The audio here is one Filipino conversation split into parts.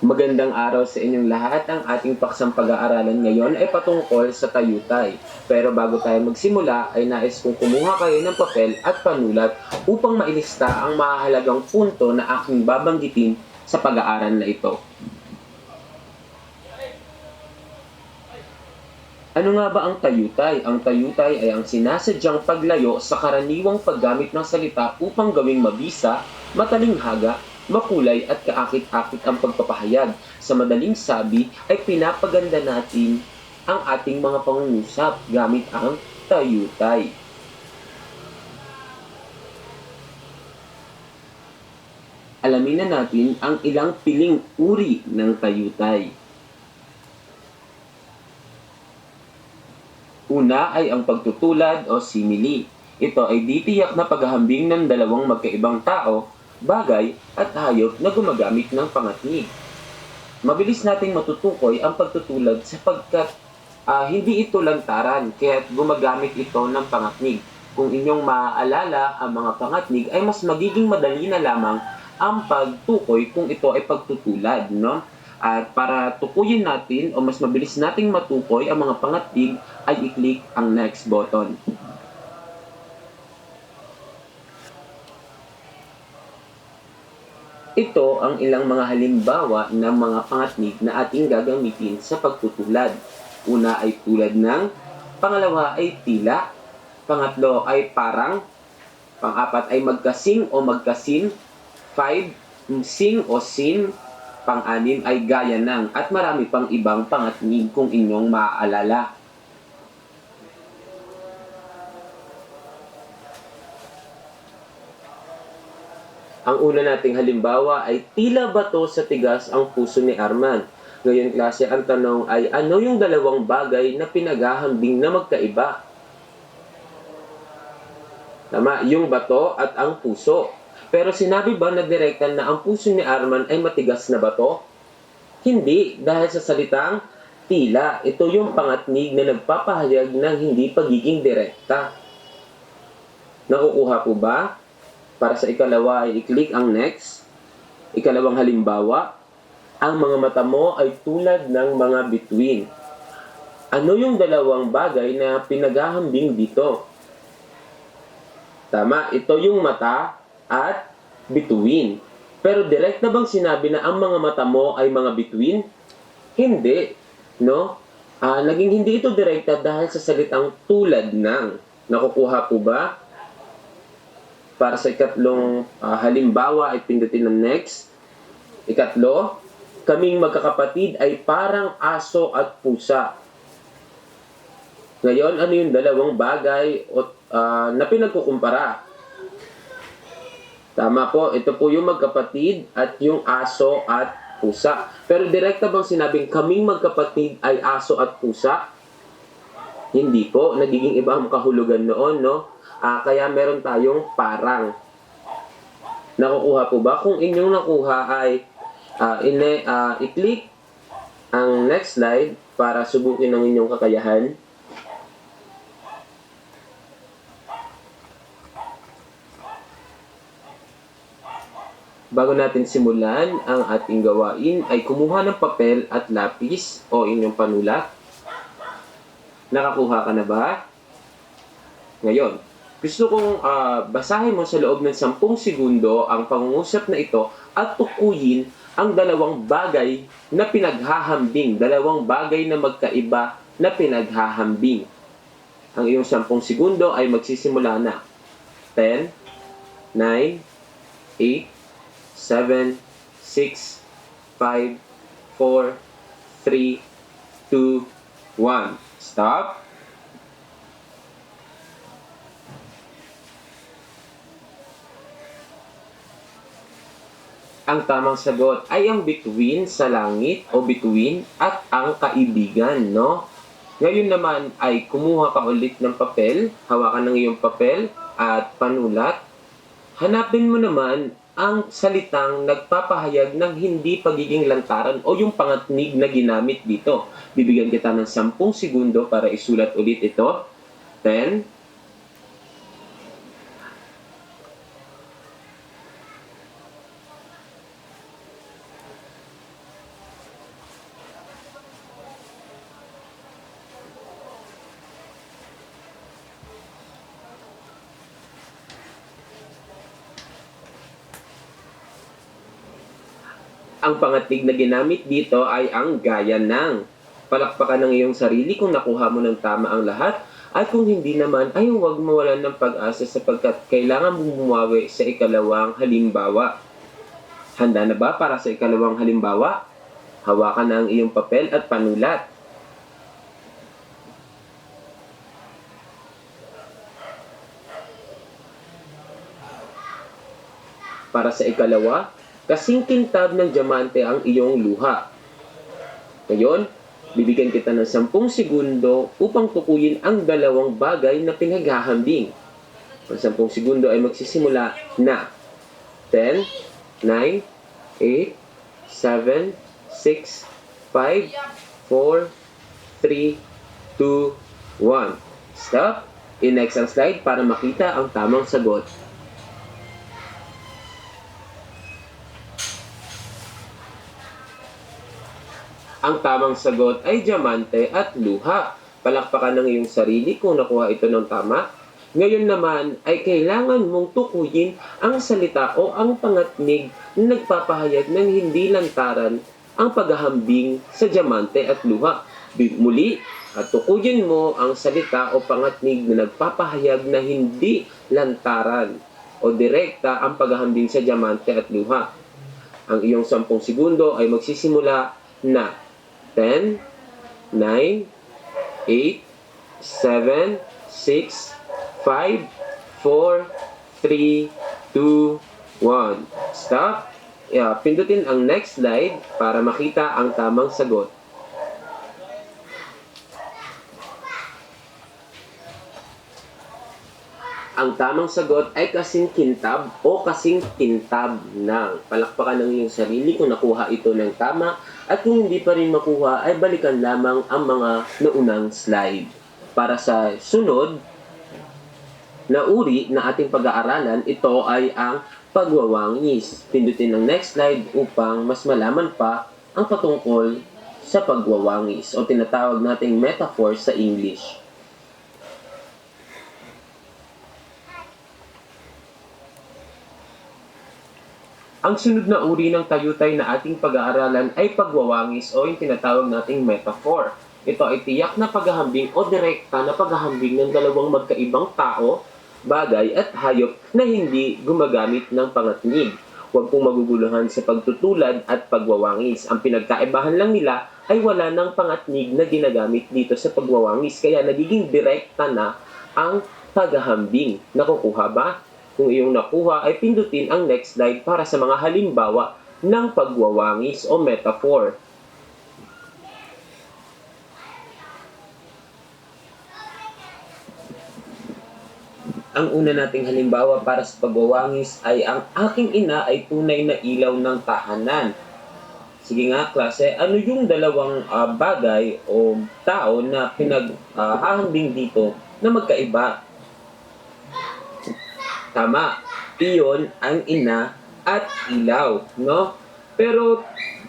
Magandang araw sa inyong lahat. Ang ating paksang pag-aaralan ngayon ay patungkol sa tayutay. Pero bago tayo magsimula ay nais kong kumuha kayo ng papel at panulat upang mailista ang mahalagang punto na aking babanggitin sa pag-aaral na ito. Ano nga ba ang tayutay? Ang tayutay ay ang sinasadyang paglayo sa karaniwang paggamit ng salita upang gawing mabisa, matalinghaga, makulay at kaakit-akit ang pagpapahayag. Sa madaling sabi ay pinapaganda natin ang ating mga pangungusap gamit ang tayutay. Alamin na natin ang ilang piling uri ng tayutay. Una ay ang pagtutulad o simili. Ito ay ditiyak na paghahambing ng dalawang magkaibang tao, bagay at hayop na gumagamit ng pangatnig. Mabilis nating matutukoy ang pagtutulad sapagkat hindi ito lantaran kaya't gumagamit ito ng pangatnig. Kung inyong maaalala ang mga pangatnig ay mas magiging madali na lamang ang pagtukoy kung ito ay pagtutulad, no? At para tukuyin natin o mas mabilis nating matukoy ang mga pangatnig ay i-click ang next button. Ito ang ilang mga halimbawa ng mga pangatnig na ating gagamitin sa pagtutulad. Una ay tulad ng, pangalawa ay tila, pangatlo ay parang, pang-apat ay magkasing o magkasin, 5, sing o sin, pang-anim ay gaya ng, at marami pang ibang pangatnig kung inyong maaalala. Ang una nating halimbawa ay tila bato sa tigas ang puso ni Arman. Ngayon klase, ang tanong ay ano yung dalawang bagay na pinaghahambing na magkaiba? Tama, yung bato at ang puso. Pero sinabi ba na direkta na ang puso ni Arman ay matigas na bato? Hindi, dahil sa salitang tila, ito yung pangatnig na nagpapahayag ng hindi pagiging direkta. Nakukuha po ba? Para sa ikalawa ay i-click ang next. Ikalawang halimbawa, ang mga mata mo ay tulad ng mga bituin. Ano yung dalawang bagay na pinaghahambing dito? Tama, ito yung mata at bituin. Pero direct na bang sinabi na ang mga mata mo ay mga bituin? Hindi, no? Naging hindi ito direkta dahil sa salitang tulad ng. Nakukuha po ba? Para sa ikatlong halimbawa ay pindutin ng next. Ikatlo, kaming magkakapatid ay parang aso at pusa. Ngayon, ano yung dalawang bagay na pinagkukumpara? Tama po, ito po yung magkapatid at yung aso at pusa. Pero direkta bang sinabing kaming magkapatid ay aso at pusa? Hindi po, nagiging iba ang kahulugan noon, no? Kaya meron tayong parang. Nakukuha po ba? Kung inyong nakuha ay i-click ang next slide para subukin ang inyong kakayahan. Bago natin simulan ang ating gawain ay kumuha ng papel at lapis o inyong panulat. Nakakuha ka na ba? Ngayon, gusto kong basahin mo sa loob ng 10 segundo ang pangungusap na ito at tukuyin ang dalawang bagay na pinaghahambing, dalawang bagay na magkaiba na pinaghahambing. Ang iyong 10 segundo ay magsisimula na. 10, 9, 8, 7, 6, 5, 4, 3, 2, 1. Stop. Ang tamang sagot ay ang bituin sa langit o bituin at ang kaibigan, no? Ngayon naman ay kumuha ka ulit ng papel, hawakan ng iyong papel at panulat. Hanapin mo naman ang salitang nagpapahayag ng hindi pagiging lantaran o yung pangatnig na ginamit dito. Bibigyan kita ng 10 segundo para isulat ulit ito. 10, 9, Ang pangatnig na ginamit dito ay ang gaya ng. Palakpakan ng iyong sarili kung nakuha mo ng tama ang lahat, at kung hindi naman ay huwag mawalan ng pag-asa sapagkat kailangan mong bumawi sa ikalawang halimbawa. Handa na ba para sa ikalawang halimbawa? Hawakan na ang iyong papel at panulat. Para sa ikalawa, kasing kintab ng diamante ang iyong luha. Ngayon, bibigyan kita ng 10 segundo upang tukuyin ang dalawang bagay na pinaghahambing. Ang 10 segundo ay magsisimula na 10, 9, 8, 7, 6, 5, 4, 3, 2, 1. Stop. I-next ang slide para makita ang tamang sagot. Ang tamang sagot ay diamante at luha. Palakpakan ng iyong sarili kung nakuha ito ng tama. Ngayon naman ay kailangan mong tukuyin ang salita o ang pangatnig na nagpapahayag ng hindi lantaran ang paghahambing sa diamante at luha. Muli, at tukuyin mo ang salita o pangatnig na nagpapahayag na hindi lantaran o direkta ang paghahambing sa diamante at luha. Ang iyong 10 segundo ay magsisimula na 10, 9, 8, 7, 6, 5, 4, 3, 2, 1. Stop. Pindutin ang next slide para makita ang tamang sagot. Ang tamang sagot ay kasing kintab o kasing kintab ng. Palakpakan ng iyong sarili kung nakuha ito ng tama, at kung hindi pa rin makuha ay balikan lamang ang mga naunang slide. Para sa sunod na uri na ating pag-aaralan, ito ay ang pagwawangis. Pindutin ang next slide upang mas malaman pa ang patungkol sa pagwawangis o tinatawag nating metaphor sa English. Ang sunod na uri ng tayutay na ating pag-aaralan ay pagwawangis o yung tinatawag nating metaphor. Ito ay tiyak na paghahambing o direkta na paghahambing ng dalawang magkaibang tao, bagay at hayop na hindi gumagamit ng pangatnig. Huwag pong maguguluhan sa pagtutulad at pagwawangis. Ang pinagkaibahan lang nila ay wala ng pangatnig na ginagamit dito sa pagwawangis, kaya nagiging direkta na ang paghahambing. Nakukuha ba? Kung iyong nakuha ay pindutin ang next slide para sa mga halimbawa ng pagwawangis o metaphor. Ang una nating halimbawa para sa pagwawangis ay ang aking ina ay tunay na ilaw ng tahanan. Sige nga klase, ano yung dalawang bagay o tao na pinaghahambing dito na magkaiba? Tama, iyon ang ina at ilaw, no? Pero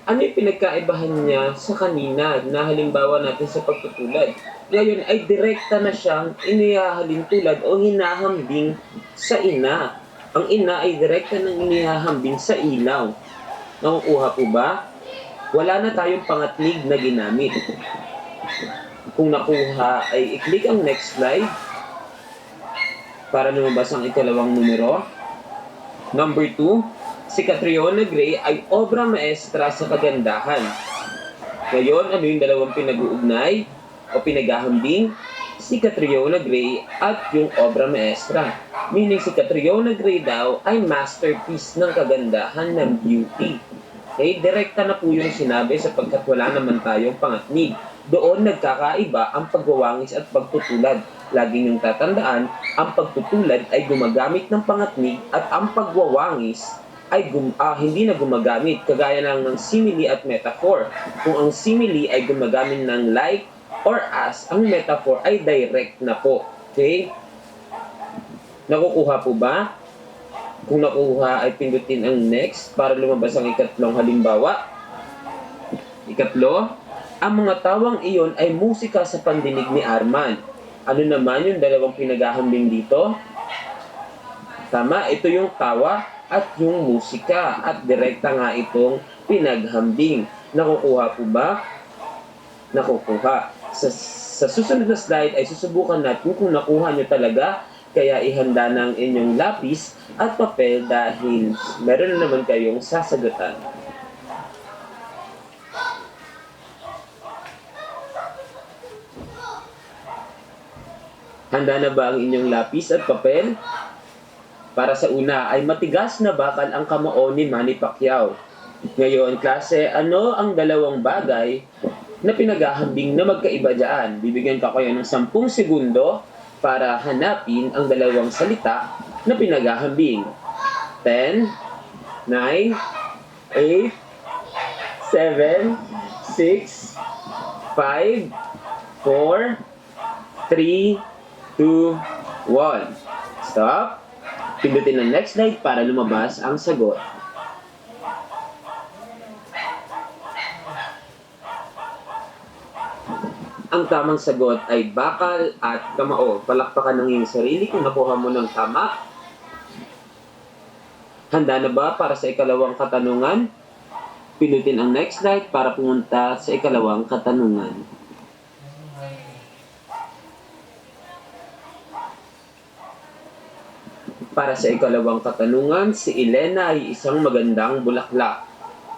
ano yung pinagkaibahan niya sa kanina na halimbawa natin sa pagtutulad? Ngayon ay direkta na siyang inihahalin tulad o hinahambing sa ina. Ang ina ay direkta nang inihahambing sa ilaw. Nakukuha po ba? Wala na tayong pangatnig na ginamit. Kung nakuha ay i-click ang next slide para lumabas ang ikalawang numero. Number 2, si Catriona Gray ay obra maestra sa kagandahan. Ngayon, ano yung dalawang pinag-uugnay o pinaghahambing? Si Catriona Gray at yung obra maestra. Meaning si Catriona Gray daw ay masterpiece ng kagandahan ng beauty. Okay, direkta na po yung sinabi sapagkat wala naman tayong pangatnig. Doon nagkakaiba ang pagwawangis at pagtutulad. Lagi niyong tatandaan, ang pagtutulad ay gumagamit ng pangatnig at ang pagwawangis ay hindi na gumagamit, kagaya lang ng simile at metaphor. Kung ang simile ay gumagamit ng like or as, ang metaphor ay direct na po. Okay? Nakukuha po ba? Kung nakuha ay pindutin ang next para lumabas ang ikatlong halimbawa. Ikatlo, ang mga tawang iyon ay musika sa pandinig ni Arman. Ano naman yung dalawang pinaghahambing dito? Tama, ito yung tawa at yung musika. At direkta nga itong pinaghambing. Nakukuha po ba? Nakukuha. Sa susunod na slide ay susubukan natin kung nakuha nyo talaga. Kaya ihanda ng inyong lapis at papel dahil meron na naman kayong sasagutan. Handa na ba ang inyong lapis at papel? Para sa una ay matigas na bakal ang kamao ni Manny Pacquiao. Ngayon, klase, ano ang dalawang bagay na pinaghahambing na magkaiba dyan? Bibigyan ka kayo ng 10 segundo para hanapin ang dalawang salita na pinaghahambing. 10, 9, 8, 7, 6, 5, 4, 3, 2, 1. Stop. Pindutin ang next slide para lumabas ang sagot. Ang tamang sagot ay bakal at kamao. Palakpakan ng iyong sarili kung nakuha mo ng tama. Handa na ba para sa ikalawang katanungan? Pindutin ang next slide para pumunta sa ikalawang katanungan. Para sa ikalawang katanungan, si Elena ay isang magandang bulaklak.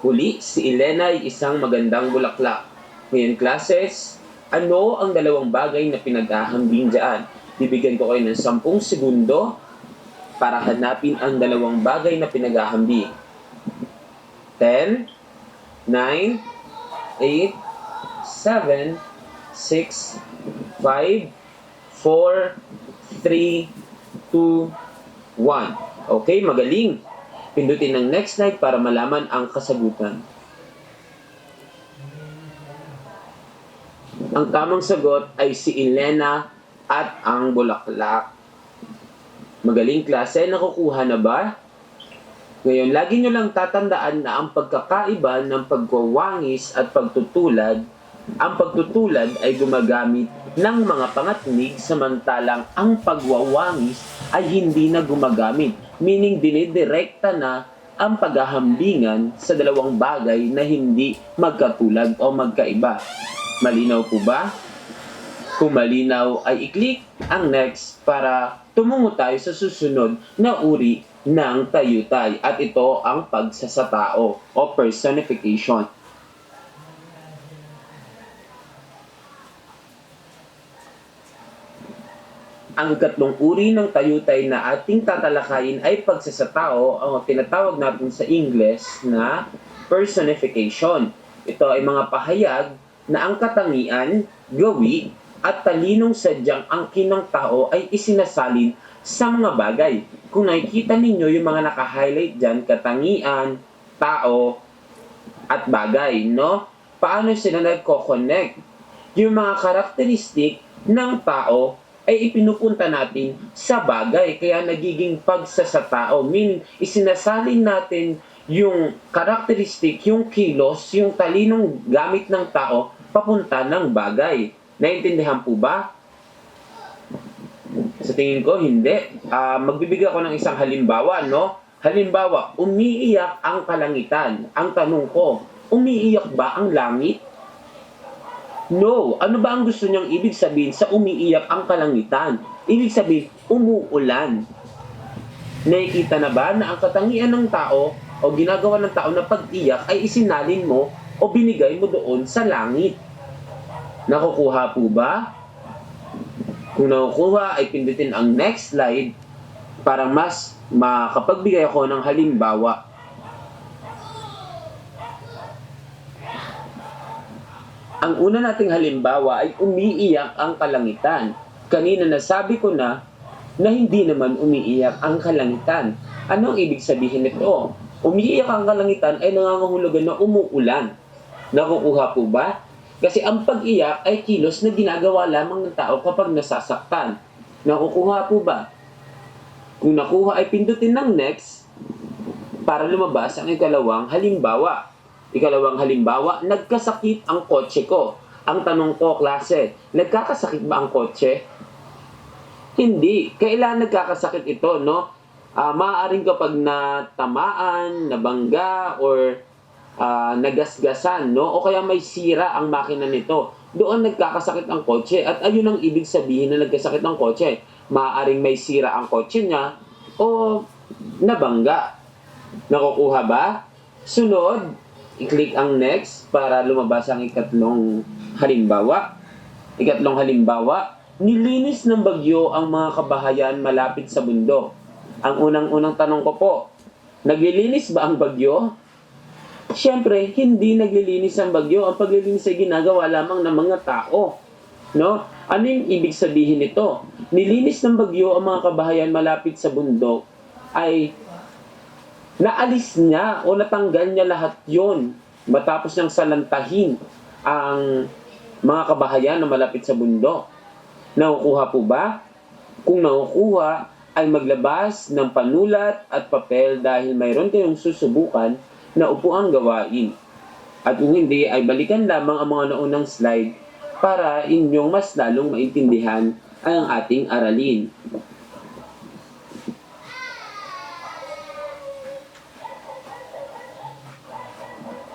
Huli, si Elena ay isang magandang bulaklak. Ngayon, classes, ano ang dalawang bagay na pinaghahambing dyan? Bibigyan ko kayo ng 10 segundo para hanapin ang dalawang bagay na pinaghahambing. 10, 9, 8, 7, 6, 5, 4, 3, 2, 1. Okay, magaling. Pindutin ang next slide para malaman ang kasagutan. Ang tamang sagot ay si Elena at ang bulaklak. Magaling klase, nakukuha na ba? Ngayon, lagi nyo lang tatandaan na ang pagkakaiba ng pagwawangis at pagtutulad, ang pagtutulad ay gumagamit ng mga pangatnig samantalang ang pagwawangis ay hindi na gumagamit. Meaning, dinidirekta na ang paghahambingan sa dalawang bagay na hindi magkatulad o magkaiba. Malinaw po ba? Kung malinaw ay i-click ang next para tumungo tayo sa susunod na uri ng tayutay. At ito ang pagsasatao o personification. Ang ikatlong uri ng tayutay na ating tatalakayin ay pagsasatao, o tinatawag natin sa Ingles na personification. Ito ay mga pahayag na ang katangian, gawi, at talinong sadyang angkin ng tao ay isinasalin sa mga bagay. Kung nakikita ninyo yung mga naka-highlight dyan, katangian, tao, at bagay, no? Paano sila nagko-connect? Yung mga karakteristik ng tao ay ipinupunta natin sa bagay. Kaya nagiging pagsasatao. Meaning, isinasalin natin yung karakteristik, yung kilos, yung talinong gamit ng tao papunta ng bagay. Naintindihan po ba? Sa tingin ko, hindi. Magbibigay ako ng isang halimbawa, no? Halimbawa, umiiyak ang kalangitan. Ang tanong ko, umiiyak ba ang langit? No. Ano ba ang gusto niyang ibig sabihin sa umiiyak ang kalangitan? Ibig sabihin, umuulan. Nakikita na ba na ang katangian ng tao o ginagawa ng tao na pag-iyak ay isinalin mo o binigay mo doon sa langit? Nakukuha po ba? Kung nakukuha, ay pindutin ang next slide para mas makapagbigay ako ng halimbawa. Ang una nating halimbawa ay umiiyak ang kalangitan. Kanina nasabi ko na hindi naman umiiyak ang kalangitan. Ano ang ibig sabihin nito? Umiiyak ang kalangitan ay nangangahulugan na umuulan. Nakukuha po ba? Kasi ang pag-iyak ay kilos na ginagawa lamang ng tao kapag nasasaktan. Nakukuha po ba? Kung nakuha ay pindutin ng next para lumabas ang ikalawang halimbawa. Ikalawang halimbawa, nagkasakit ang kotse ko. Ang tanong ko, klase, nagkakasakit ba ang kotse? Hindi. Kailan nagkakasakit ito, no? Maaaring kapag natamaan, nabangga, or nagasgasan, no? O kaya may sira ang makina nito. Doon nagkakasakit ang kotse at ayun ang ibig sabihin na nagkasakit ang kotse. Maaaring may sira ang kotse niya o nabangga. Nakukuha ba? Sunod, i-click ang next para lumabas ang ikatlong halimbawa. Ikatlong halimbawa, nilinis ng bagyo ang mga kabahayan malapit sa bundok. Ang unang-unang tanong ko po, naglilinis ba ang bagyo? Siyempre, hindi naglilinis ang bagyo. Ang paglilinis ay ginagawa lamang ng mga tao. No? Ano yung ibig sabihin nito? Nilinis ng bagyo ang mga kabahayan malapit sa bundok ay naalis niya o natanggal niya lahat yon matapos niyang salantahin ang mga kabahayan na malapit sa bundok. Nakukuha po ba? Kung nakukuha, ay maglabas ng panulat at papel dahil mayroon kayong susubukan na upuang gawain. At kung hindi, ay balikan lamang ang mga naunang slide para inyong mas lalong maintindihan ang ating aralin.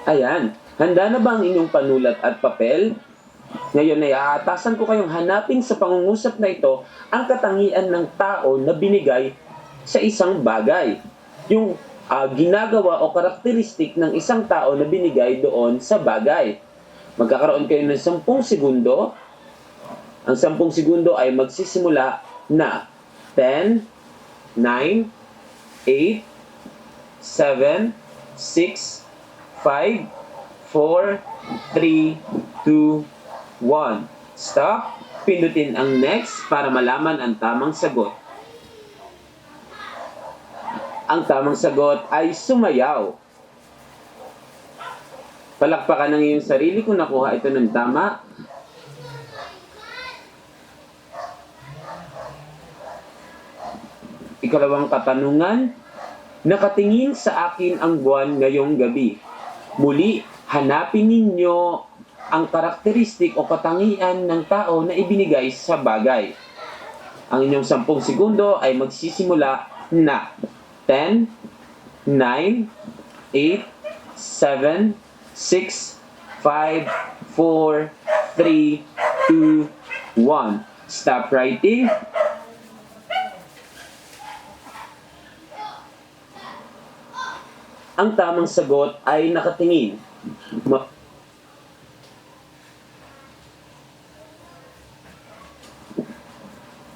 Ayan, handa na ba ang inyong panulat at papel? Ngayon ay aatasan ko kayong hanapin sa pangungusap na ito ang katangian ng tao na binigay sa isang bagay. Yung ginagawa o karakteristik ng isang tao na binigay doon sa bagay. Magkakaroon kayo ng 10 segundo. Ang 10 segundo ay magsisimula na 10, 9, 8, 7, 6, 5, 4, 3, 2, 1. Stop. Pindutin ang next para malaman ang tamang sagot. Ang tamang sagot ay sumayaw. Palakpakan ng iyong sarili kung nakuha ito ng tama. Ikalawang katanungan, nakatingin sa akin ang buwan ngayong gabi. Muli, hanapin ninyo ang karakteristik o katangian ng tao na ibinigay sa bagay. Ang inyong 10 segundo ay magsisimula na 10, 9, 8, 7, 6, 5, 4, 3, 2, 1. Stop writing. Ang tamang sagot ay nakatingin.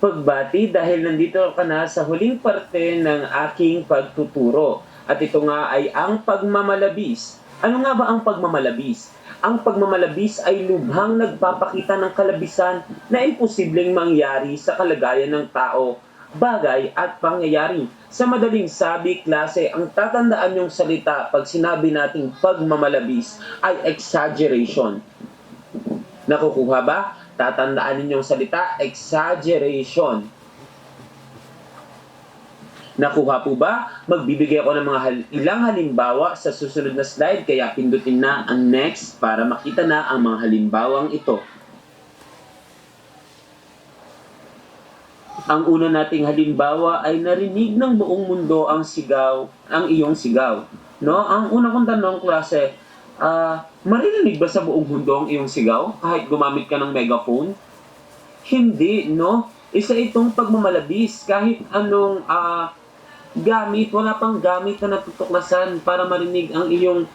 Pagbati dahil nandito ka na sa huling parte ng aking pagtuturo. At ito nga ay ang pagmamalabis. Ano nga ba ang pagmamalabis? Ang pagmamalabis ay lubhang nagpapakita ng kalabisan na imposibleng mangyari sa kalagayan ng tao, bagay at pangyayari. Sa madaling sabi, klase, ang tatandaan yung salita pag sinabi nating pagmamalabis ay exaggeration. Nakukuha ba? Tatandaan ninyong salita, exaggeration. Nakuha po ba? Magbibigay ako ng mga ilang halimbawa sa susunod na slide, kaya pindutin na ang next para makita na ang mga halimbawang ito. Ang una nating halimbawa ay narinig ng buong mundo ang iyong sigaw. No? Ang una kong tanong, klase, maririnig ba sa buong mundo ang iyong sigaw kahit gumamit ka ng megaphone? Hindi, no? Isa itong pagmamalabis kahit anong gamit, wala pang gamit na natutuklasan para marinig ang iyong